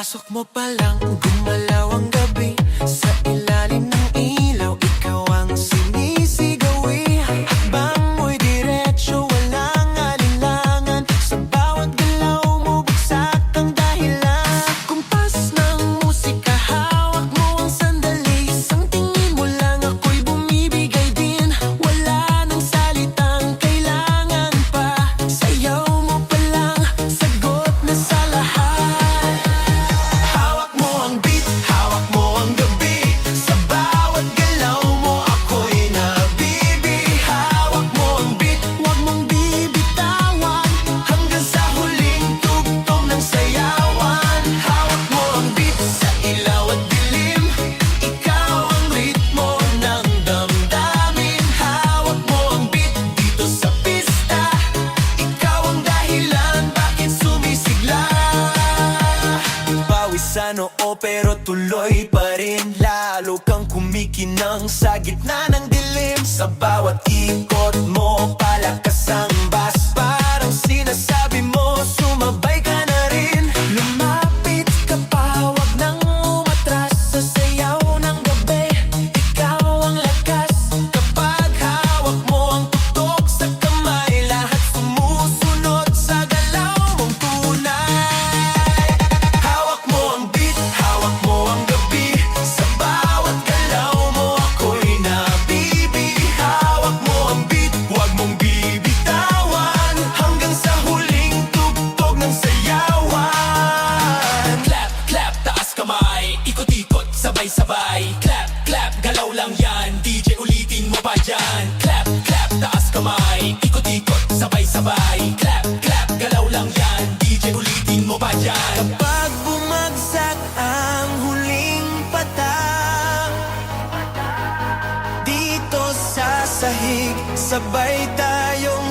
Pagpasok mo pa lang, gumalaw ang gabi. Sa ilalim ng ilaw, ikaw ang sinisigawi. Hakbang mo'y diretso, walang alinlangan. Sa bawat galaw mo, bagsak ang dahilan. Kumpas ng musika, hawak mo ang sandali. Isang tingin mo lang, ako'y bumibigay din. Wala nang salitang kailangan pa. Sayaw mo pa lang, sagot na sa lahat. Sa noo pero tuloy pa rin. Lalo kang kumikinang sa gitna ng dilim. Sa bawat ikot mo, palakas ang bass. Parang sinasabi mo, sumabay ka na rin. Lumapit ka pa, wag nang umatras. Sa sayaw ng gabi, ikaw ang lakas. Kapag hawak mo ang tutok sa kamay, lahat sumusunod sa galaw mong tunay. Sabay-sabay, clap, clap, galaw lang yan. DJ ulitin mo pa dyan. Clap, clap, taas kamay. Ikot-ikot, sabay-sabay. Clap, clap, galaw lang yan. DJ ulitin mo pa dyan. Kapag bumagsak ang huling patak, dito sa sahig, sabay tayong